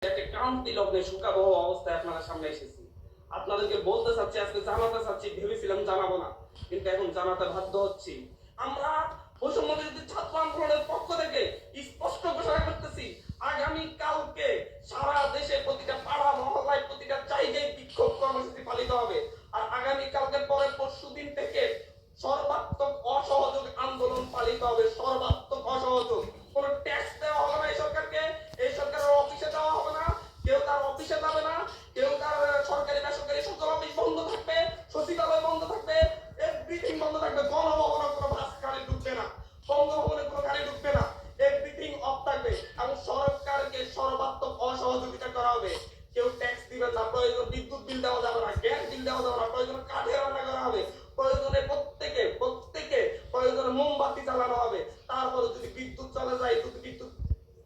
একটা ক্রান্তি লগ্নে শোকাবহ অবস্থায় আপনাদের সামনে এসেছি। আপনাদেরকে বলতে চাচ্ছি, আজকে জানাতে চাচ্ছি, ভেবেছিলাম জানাবো না, কিন্তু এখন জানাতে বাধ্য হচ্ছি। আমরা বৈষম্য বিরোধী ছাত্র আন্দোলনের পক্ষ থেকে স্পষ্ট ঘোষণা করতেছি, আগামী কালকে সারা দেশে প্রতিটা পাড়া মহল্লায় প্রতিটা জায়গায় বিক্ষোভ কর্মসূচি পালিত হবে। আর আগামী কালকে পরে পরশুদিন থেকে সর্বাত্মক অসহযোগ আন্দোলন পালিত হবে। সর্বাত্মক অসহযোগ, কোনো ট্যাক্স দেওয়া হবে না এই সরকারকে, এই সরকারের অফিসে দেওয়া হবে না, কেউ তার অফিসে যাবে না, কেউ তার সরকারি বেসরকারি সকল অফিস বন্ধ থাকবে, সচিবালয় বন্ধ থাকবে, এভরিথিং বন্ধ থাকবে। গণভবনে কোনো বাস গাড়ি ঢুকবে না, বঙ্গভবনে কোনো গাড়ি ঢুকবে না, এভরিথিং অফ থাকবে। এবং সরকারকে সর্বাত্মক অসহযোগিতা করা হবে। কেউ ট্যাক্স দিবে না, প্রয়োজন বিদ্যুৎ বিল দেওয়া যাবে না, গ্যাস বিল দেওয়া যাবে না, প্রয়োজন কাঠে রান্না করা হবে, প্রয়োজনে প্রত্যেকে প্রয়োজনে মোমবাতি জ্বালানো হবে। তারপরে যদি বিদ্যুৎ চলে যায়, যদি বিদ্যুৎ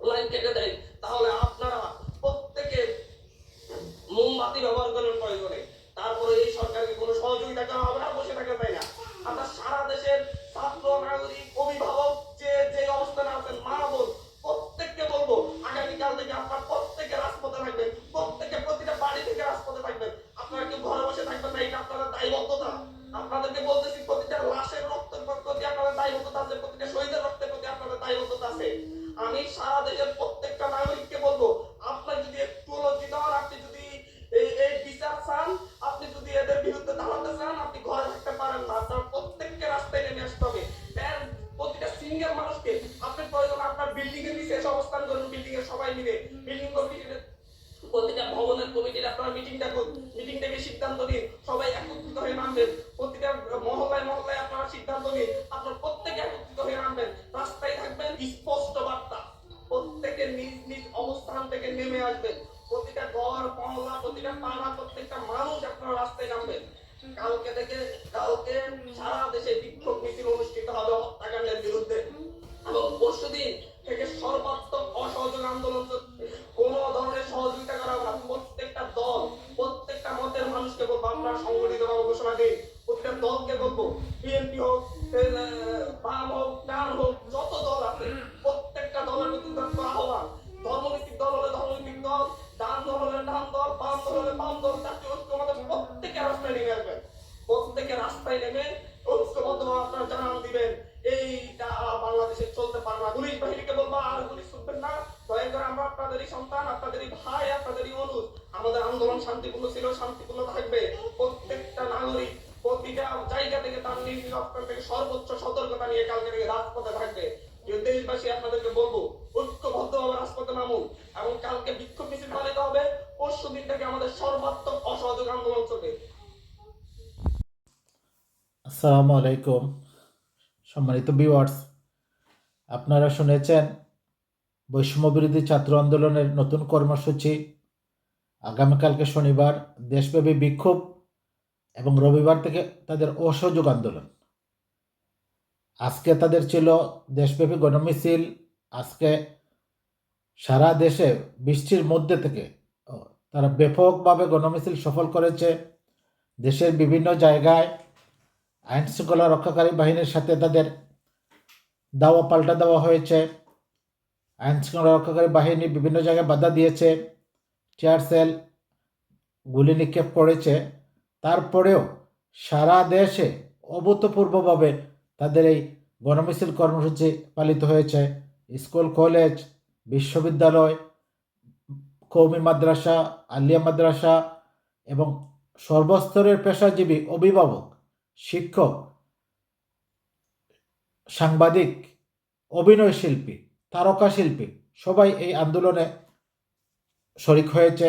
লাইন কেটে দেয়, তাহলে আপনারা প্রত্যেকে মোমবাতি ব্যবহার করার প্রয়োজনে। তারপরে এই সরকারকে কোনো সহযোগিতা করা হবে না, বসে থাকা যায় না। আমরা সারা দেশের ছাত্র নাগরিক অভিভাবক যে যে অবস্থানে আছেন, মা বোন প্রত্যেককে বলবো, আগামীকাল থেকে আপনারা প্রত্যেকে রাজপথে থাকবেন, প্রত্যেকে প্রতিটা বাড়ি থেকে রাজপথে থাকবেন। আপনারা কেউ ঘরে বসে থাকবেন না, এটা আপনাদের দায়বদ্ধতা। আপনাদেরকে বলতেছি, প্রতিটা লাশের রক্তের প্রতি আপনাদের দায়বদ্ধতা আছে, প্রতিটা শহীদের রক্তের প্রতি আপনাদের দায়বদ্ধতা আছে। আমি সারা দেশের প্রত্যেকটা নাগরিককে বলবো, আপনার যদি একটু লজ্জিত হন, আপনি যদি এই বিচার চান, আপনি যদি এদের বিরুদ্ধে দাঁড়াতে চান, আপনি ঘরে থাকতে পারেন না। আপনার প্রত্যেককে রাস্তায় নেমে আসতে হবে। প্রতিটা সিঙ্গেল মানুষকে আপনি প্রয়োজন আপনার বিল্ডিং এর নিচে এসে অবস্থান করুন, বিল্ডিং এর সবাই মিলে, বিল্ডিং কমিটির প্রতিটা ভবনের কমিটির আপনারা মিটিংটা করুন, মিটিং থেকে সিদ্ধান্ত নিন, সবাই একত্রিত হয়ে নামবেন। প্রতিটা মহল্লায় মহল্লায় আপনারা সিদ্ধান্ত নিন, আপনারা প্রত্যেকে একত্রিত হয়ে নামবেন, রাস্তায় থাকবেন। স্পষ্ট বার্তা, প্রত্যেকে নিজ নিজ অবস্থান থেকে নেমে আসবেন। প্রতিটা ঘর মহল্লা, প্রতিটা পাড়া, প্রত্যেকটা মানুষ আপনারা রাস্তায় নামবেন। কালকে সারা দেশে বিক্ষোভ মিছিল অনুষ্ঠিত হবে হত্যাকাণ্ডের বিরুদ্ধে। এবং পরশুদিন থেকে সর্বাত্মক অসহযোগ আন্দোলন চলবে। কোন ধরনের সহযোগিতা করা হবে না। প্রত্যেকটা দল, প্রত্যেকটা মতের মানুষকে বলবো, আপনারা সংগঠিতভাবে ঘোষণা দিন। প্রত্যেকটা দলকে বলবো, বিএনপি হোক, বাম হোক, ডান হোক, যত দল আছে প্রত্যেকটা দলের নেতৃত্ব আহ্বান। ধর্মভিত্তিক দল হলে ধর্মভিত্তিক দল, ডান দল হলে ডান দল, বাম দল হলে বাম দল, জাতীয় ঐক্য আমাদের প্রত্যেকে রাস্তায় নেমে আসবেন। প্রত্যেকে রাস্তায় নেমে ঐক্যবদ্ধভাবে আপনারা জানান দিবেন, এইটা বাংলাদেশে চলতে পারে না। পুলিশ বাহিনীকে বলবো, আর পুলিশ ছুটবেন না, দয়া করে আমরা আপনাদেরই সন্তান, আপনাদেরই ভাই, আপনাদেরই অনুজ। আমাদের আন্দোলন শান্তিপূর্ণ ছিল, শান্তিপূর্ণ থাকবে। প্রত্যেকটা নাগরিক প্রতিটা জায়গা থেকে তার নিজ নিজ অবস্থান থেকে সর্বোচ্চ সতর্কতা নিয়ে কালকে থেকে রাজপথে থাকবে। দেশবাসী আপনাদেরকে বলবো, ঐক্যবদ্ধভাবে রাজপথে নামুন। এবং কালকে বিক্ষোভ মিছিল পালিত হবে। পরশু দিন থেকে আমাদের সর্বাত্মক অসহযোগ আন্দোলন চলবে। আসসালামু আলাইকুম সম্মানিত ভিউয়ার্স, আপনারা শুনেছেন বৈষম্য বিরোধী ছাত্র আন্দোলনের নতুন কর্মসূচি। আগামীকালকে শনিবার দেশব্যাপী বিক্ষোভ এবং রবিবার থেকে তাদের অসহযোগ আন্দোলন। আজকে তাদের ছিল দেশব্যাপী গণমিছিল। আজকে সারা দেশে বৃষ্টির মধ্যে থেকে তারা ব্যাপকভাবে গণমিছিল সফল করেছে। দেশের বিভিন্ন জায়গায় আইন শৃঙ্খলা রক্ষাকারী বাহিনীর সাথে তাদের দাওয়া পাল্টা দেওয়া হয়েছে। আইন শৃঙ্খলা রক্ষাকারী বাহিনী বিভিন্ন জায়গায় বাধা দিয়েছে, টিয়ার সেল, গুলি নিক্ষেপ করেছে। তারপরেও সারা দেশে অভূতপূর্বভাবে তাদের এই গণমিছিল কর্মসূচি পালিত হয়েছে। স্কুল, কলেজ, বিশ্ববিদ্যালয়, কওমি মাদ্রাসা, আলিয়া মাদ্রাসা এবং সর্বস্তরের পেশাজীবী, অভিভাবক, শিক্ষক, সাংবাদিক, অভিনয় শিল্পী, তারকা শিল্পী সবাই এই আন্দোলনে শরিক হয়েছে।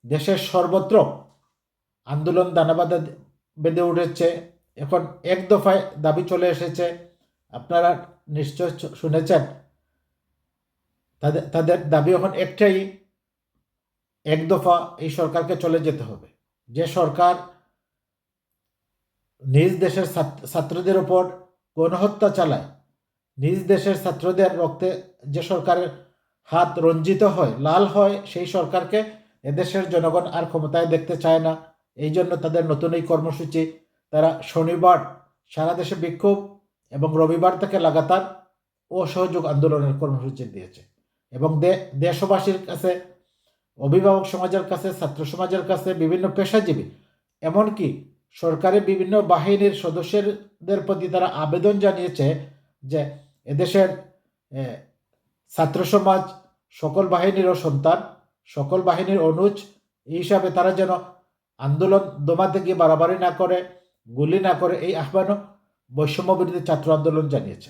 দেশের সর্বত্র আন্দোলন দানাবাঁধা বেঁধে উঠেছে। এখন এক দফায় দাবি চলে এসেছে। আপনারা নিশ্চয় শুনেছেন, তাদের তাদের দাবি এখন একটাই, এক দফা এই সরকারকে চলে যেতে হবে। যে সরকার নিজ দেশের ছাত্রদের ওপর গণহত্যা চালায়, নিজ দেশের ছাত্রদের রক্তে যে সরকারের হাত রঞ্জিত হয়, লাল হয়, সেই সরকারকে এদেশের জনগণ আর ক্ষমতায় দেখতে চায় না। এই জন্য তাদের নতুন এই কর্মসূচি। তারা শনিবার সারা দেশে বিক্ষোভ এবং রবিবার থেকে লাগাতার অসহযোগ আন্দোলনের কর্মসূচি দিয়েছে এবং দেশবাসীর কাছে অভিভাবক সমাজের কাছে, ছাত্র সমাজের কাছে, বিভিন্ন পেশাজীবী, এমনকি সরকারি বিভিন্ন বাহিনীর সদস্যদের প্রতি তারা আবেদন জানিয়েছে যে এদেশের ছাত্র সমাজ সকল বাহিনীরও সন্তান, সকল বাহিনীর অনুজ, এই হিসাবে তারা যেন আন্দোলন দমাতে গিয়ে বাড়াবাড়ি না করে, গুলি না করে, এই আহ্বানও বৈষম্য বিরোধী ছাত্র আন্দোলন জানিয়েছে।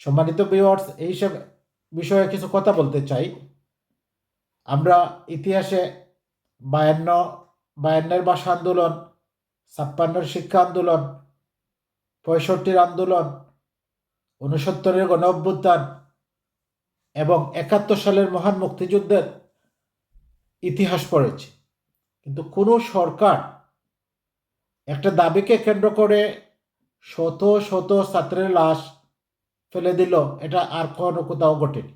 সম্মানিত ভিউয়ার্স, এই সব বিষয়ে কিছু কথা বলতে চাই। আমরা ইতিহাসে 52-এর ভাষা আন্দোলন, 56-এর শিক্ষা আন্দোলন, 65-র আন্দোলন, 69-এর গণ অভ্যুত্থান এবং 71 সালের মহান মুক্তিযুদ্ধের ইতিহাস পড়েছি, কিন্তু কোনো সরকার একটা দাবিকে কেন্দ্র করে শত শত ছাত্রের লাশ ফেলে দিল, এটা আর কোনো কোথাও ঘটেনি।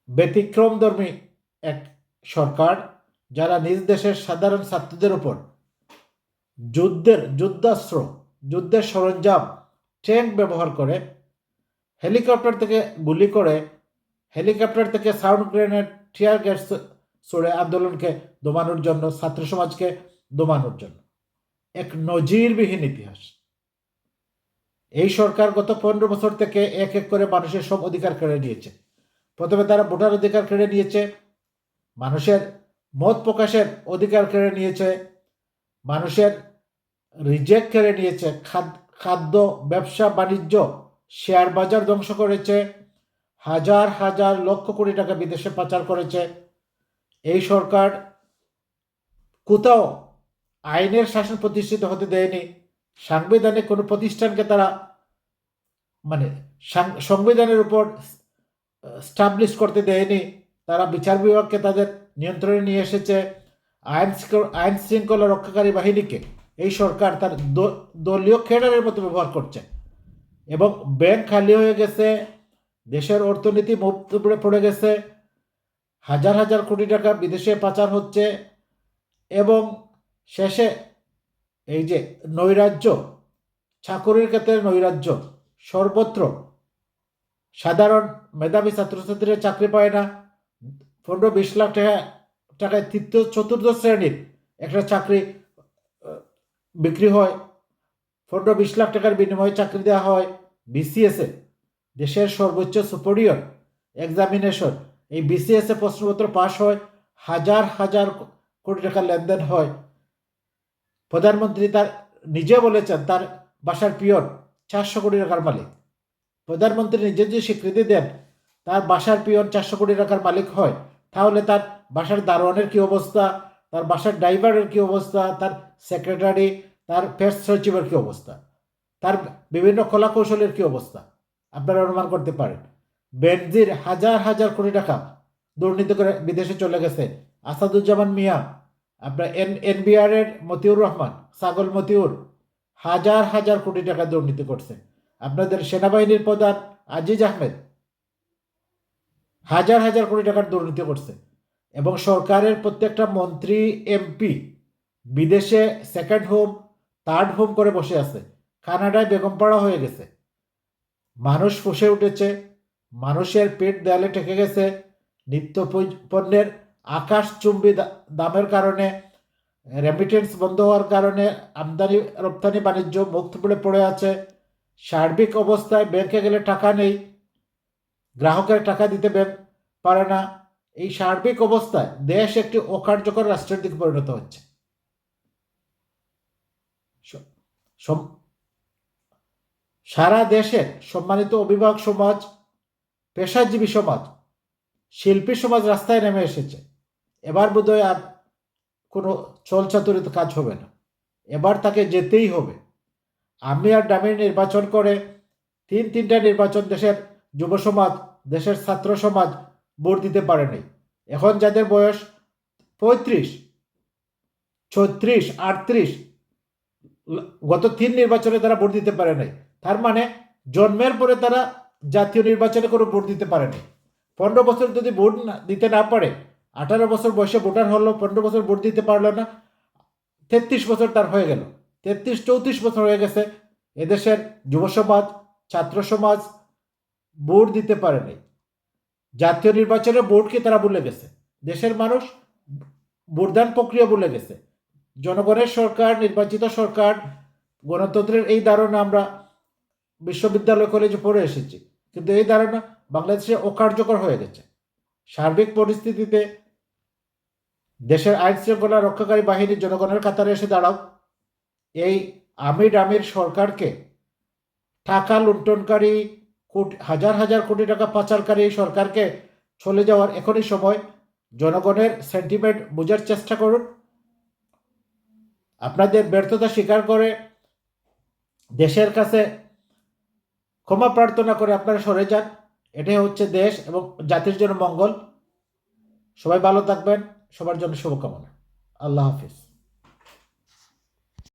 ব্যতিক্রমধর্মী এক সরকার যারা নিজ দেশের সাধারণ ছাত্রদের উপর যুদ্ধাস্ত্র, যুদ্ধের সরঞ্জাম, ট্যাঙ্ক ব্যবহার করে, হেলিকপ্টার থেকে গুলি করে, হেলিকপ্টার থেকে সাউন্ড গ্রেনেড, টিয়ার গ্যাস ছড়ে আন্দোলনকে দমানোর জন্য, ছাত্র সমাজকে দমানোর জন্য, এক নজিরবিহীন ইতিহাস। এই সরকার গত 15 বছর থেকে এক এক করে মানুষের সব অধিকার কেড়ে নিয়েছে। প্রথমে তারা ভোটার অধিকার কেড়ে নিয়েছে, মানুষের মত প্রকাশের অধিকার কেড়ে নিয়েছে, মানুষের রিজেক্ট কেড়ে নিয়েছে, খাদ্য, ব্যবসা বাণিজ্য, শেয়ার বাজার ধ্বংস করেছে, হাজার হাজার লক্ষ কোটি টাকা বিদেশে পাচার করেছে। এই সরকার কোথাও আইনের শাসন প্রতিষ্ঠিত হতে দেয়নি। সাংবিধানিক কোনো প্রতিষ্ঠানকে তারা সংবিধানের উপর স্টাবলিশ করতে দেয়নি। তারা বিচার বিভাগকে তাদের নিয়ন্ত্রণে নিয়ে এসেছে। আইন শৃঙ্খলা রক্ষাকারী বাহিনীকে এই সরকার তার দলীয় ক্যাডারের মতো ব্যবহার করছে এবং ব্যাংক খালি হয়ে গেছে, দেশের অর্থনীতি মুক্ত পড়ে গেছে, হাজার হাজার কোটি টাকা বিদেশে পাচার হচ্ছে এবং শেষে এই যে নৈরাজ্য, চাকরির ক্ষেত্রে নৈরাজ্য সর্বত্র, সাধারণ মেধাবী ছাত্রছাত্রীরা চাকরি পায় না। 15-20 লাখ টাকায় তৃতীয় চতুর্থ শ্রেণীর একটা চাকরি বিক্রি হয়, 15-20 লাখ টাকার বিনিময়ে চাকরি দেওয়া হয়। বিসিএসে, দেশের সর্বোচ্চ সুপিরিয়র এক্সামিনেশন, এই বিসিএসে প্রশ্নপত্র পাশ হয়, হাজার হাজার কোটি টাকা লেনদেন হয়। প্রধানমন্ত্রী তার নিজে বলেছেন তার বাসার পিয়ন 400 কোটি টাকার মালিক। প্রধানমন্ত্রী নিজে যদি স্বীকৃতি দেন তার বাসার পিয়ন 400 কোটি টাকার মালিক হয়, তাহলে তার বাসার দারোয়ানের কি অবস্থা, তার বাসার ড্রাইভারের কি অবস্থা, তার সেক্রেটারি, তার প্রেস সচিবের কি অবস্থা, তার বিভিন্ন কলাকৌশলের কি অবস্থা আপনারা অনুমান করতে পারেন। বেনজির হাজার হাজার কোটি টাকা দুর্নীতি করে বিদেশে চলে গেছে। আসাদুজ্জামান মিয়া, আপনার এনবিআর এর মতিউর রহমান, ছাগল মতিউর, হাজার হাজার কোটি টাকা দুর্নীতি করছে। আপনাদের সেনাবাহিনীর প্রধান আজিজ আহমেদ হাজার হাজার কোটি টাকার দুর্নীতি করছে এবং সরকারের প্রত্যেকটা মন্ত্রী, এমপি বিদেশে সেকেন্ড হোম, থার্ড হোম করে বসে আছে। কানাডায় বেগমপাড়া হয়ে গেছে, মানুষ ফুসে উঠেছে, মানুষের পেট দেয়ালে ঠেকে গেছে। নিত্য পণ্যের আকাশচুম্বী দামের কারণে, রেমিটেন্স বন্ধ হওয়ার কারণে আমদানি রপ্তানি বাণিজ্য মুক্ত পড়ে আছে। সার্বিক অবস্থায় ব্যাংকে গেলে টাকা নেই, গ্রাহকের টাকা দিতে পারে না। এই সার্বিক অবস্থায় দেশ একটি অকার্যকর রাষ্ট্রের দিকে পরিণত হচ্ছে। সারা দেশের সম্মানিত অভিভাবক সমাজ, পেশাজীবী সমাজ, শিল্পী সমাজ রাস্তায় নেমে এসেছে। এবার বোধহয় আর কোনো চলচাতুরিত কাজ হবে না, এবার তাকে যেতেই হবে। আমি আর ডামির নির্বাচন করে তিনটা নির্বাচন দেশের যুব সমাজ, দেশের ছাত্র সমাজ ভোট দিতে পারেনি। এখন যাদের বয়স 35, 36, 38, গত 3 নির্বাচনে তারা ভোট দিতে পারে নাই। তার মানে জন্মের পরে তারা জাতীয় নির্বাচনে কোনো ভোট দিতে পারেনি। 15 বছর যদি ভোট দিতে না পারে, 18 বছর বয়সে ভোটার হলো, 15 বছর ভোট দিতে পারলো না, 33 বছর তার হয়ে গেল, 33-34 বছর হয়ে গেছে। এদেশের যুব সমাজ, ছাত্র সমাজ ভোট দিতে পারেনি। জাতীয় নির্বাচনের বোর্ডকে তারা ভুলে গেছে, দেশের মানুষ ভোটদান প্রক্রিয়া ভুলে গেছে। জনগণের সরকার, নির্বাচিত সরকার, গণতন্ত্রের এই ধারণা আমরা বিশ্ববিদ্যালয় কলেজে পড়ে এসেছি, কিন্তু এই ধারণা বাংলাদেশে অকার্যকর হয়ে গেছে। সার্বিক পরিস্থিতিতে দেশের আইন শৃঙ্খলা রক্ষাকারী বাহিনী জনগণের কাতারে এসে দাঁড়াও। এই আমির সরকারকে, টাকা লুণ্ঠনকারী, হাজার হাজার কোটি টাকা পাচারকারী এই সরকারকে চলে যাওয়ার এখনই সময়। জনগণের সেন্টিমেন্ট বোঝার চেষ্টা করুন, আপনাদের ব্যর্থতা স্বীকার করে দেশের কাছে ক্ষমা প্রার্থনা করে আপনারা সরে যান। এটাই হচ্ছে দেশ এবং জাতির জন্য মঙ্গল। সবাই ভালো থাকবেন, সবার জন্য শুভকামনা। আল্লাহ হাফিজ।